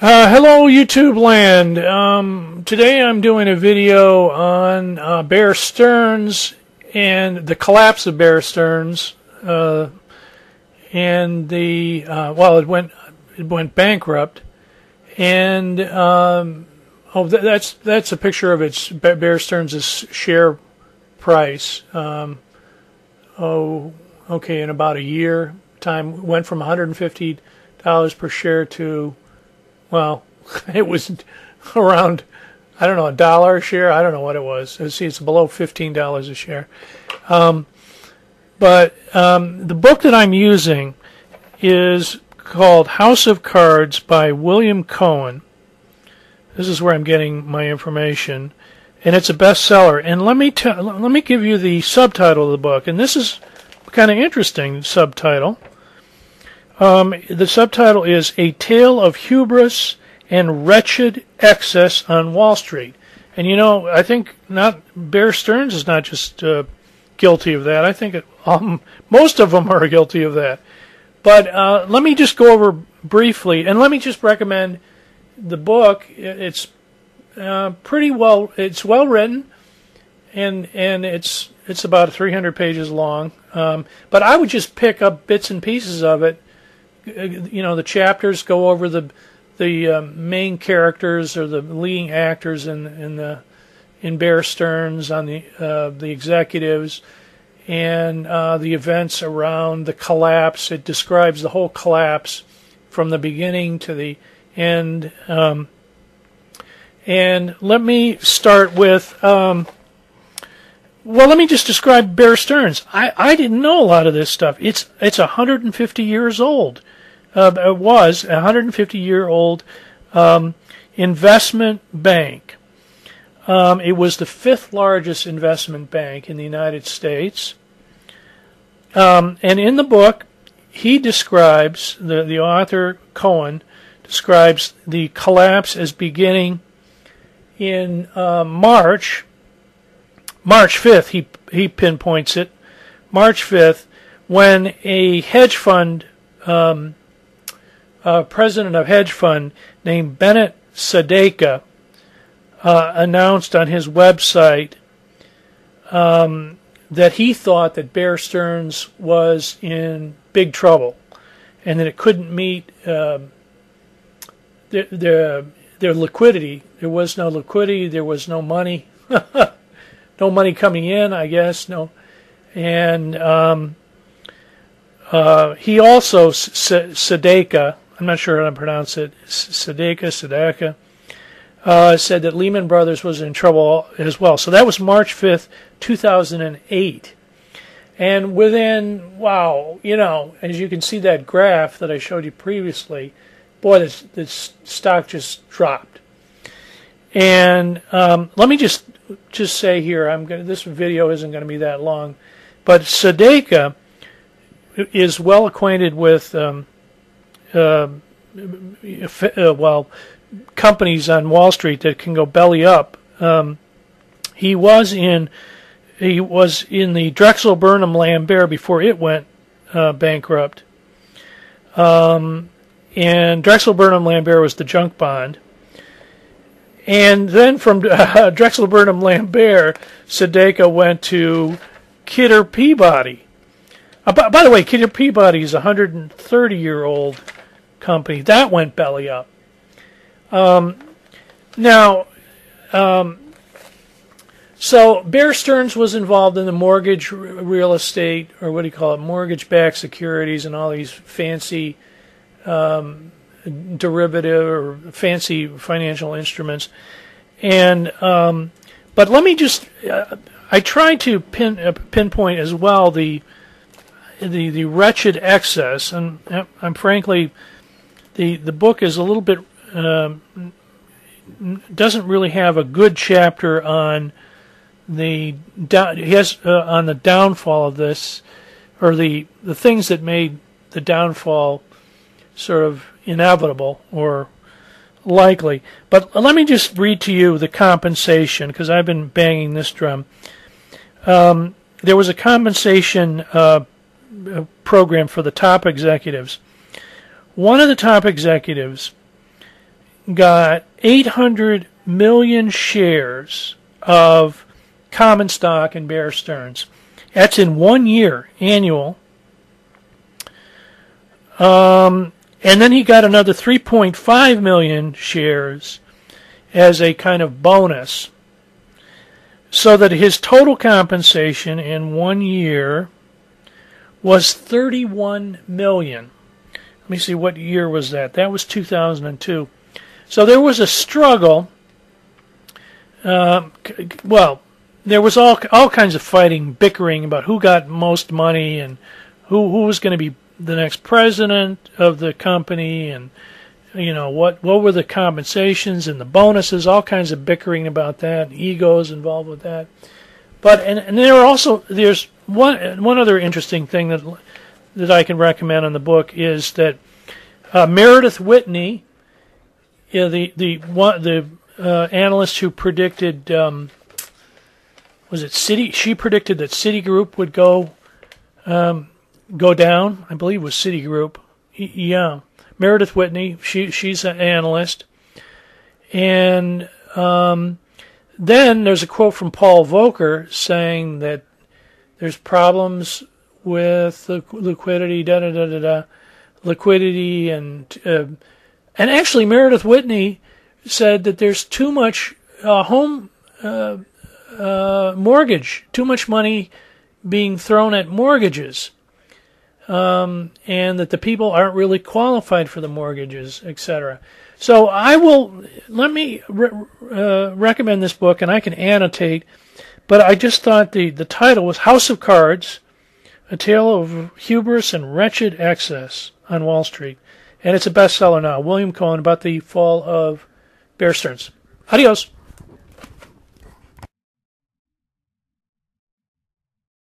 Hello YouTube land. Today I'm doing a video on Bear Stearns and the collapse of Bear Stearns, and the well, it went bankrupt, and that's a picture of its Bear Stearns' share price. Okay, in about a year time, went from $150 per share to, well, it was around, I don't know, $1 a share. I don't know what it was. See, it's below $15 a share. But the book that I'm using is called House of Cards by William Cohen. This is where I'm getting my information, and it's a bestseller. And let me give you the subtitle of the book. And this is kind of interesting subtitle. The subtitle is A Tale of Hubris and Wretched Excess on Wall Street. And you know, I think Bear Stearns is not just guilty of that. I think most of them are guilty of that. But let me just go over briefly, and let me just recommend the book. It's pretty well. It's well written, and it's about 300 pages long. But I would just pick up bits and pieces of it. You know, the chapters go over the main characters or the leading actors in Bear Stearns, on the executives, and the events around the collapse. It describes the whole collapse from the beginning to the end. And let me start with, well, let me just describe Bear Stearns. I didn't know a lot of this stuff. It's 150 years old. It was a 150-year-old investment bank. It was the fifth largest investment bank in the United States. And in the book, he describes, the author, Cohen, describes the collapse as beginning in March 5th, he pinpoints it, March 5th, when a hedge fund, president of hedge fund named Bennett Sadeka announced on his website that he thought that Bear Stearns was in big trouble and that it couldn't meet their liquidity. There was no liquidity. There was no money. No money coming in, I guess. No, and he also Sadeka. I'm not sure how to pronounce it. Sadeka, said that Lehman Brothers was in trouble as well. So that was March 5th, 2008. And within, wow, you know, as you can see that graph that I showed you previously, boy, this stock just dropped. And let me just say here, this video isn't going to be that long, but Sadeka is well acquainted with companies on Wall Street that can go belly up. He was in the Drexel Burnham Lambert before it went bankrupt. And Drexel Burnham Lambert was the junk bond. And then from Drexel Burnham Lambert, Sadeka went to Kidder Peabody. By the way, Kidder Peabody is a 130-year-old company. That went belly up. So Bear Stearns was involved in the mortgage real estate, or what do you call it, mortgage-backed securities and all these fancy derivative or fancy financial instruments. And but let me just I tried to pinpoint as well the wretched excess, and I'm frankly the book is a little bit doesn't really have a good chapter on on the downfall of this, or the things that made the downfall sort of inevitable or likely. But let me just read to you the compensation, because I've been banging this drum. There was a compensation program for the top executives. One of the top executives got 800 million shares of common stock in Bear Stearns. That's in 1 year, annual. And then he got another 3.5 million shares as a kind of bonus, so that his total compensation in 1 year was $31 million. Let me see, what year was that? That was 2002. So there was a struggle. Well, there was all kinds of fighting, bickering about who got most money and who was going to be the next president of the company, and what were the compensations and the bonuses. All kinds of bickering about that, egos involved with that. But and there's one other interesting thing that I can recommend on the book is that Meredith Whitney, the analyst who predicted, was it Citi? She predicted that Citigroup would go down. I believe it was Citigroup. Yeah, Meredith Whitney. She's an analyst, and then there's a quote from Paul Volcker saying that there's problems with the liquidity, liquidity, and actually Meredith Whitney said that there's too much home mortgage, too much money being thrown at mortgages, and that the people aren't really qualified for the mortgages, etc. So let me recommend this book, and I can annotate, but I just thought the title was House of Cards, A Tale of Hubris and Wretched Excess on Wall Street. And it's a bestseller now. William Cohen, about the fall of Bear Stearns. Adios.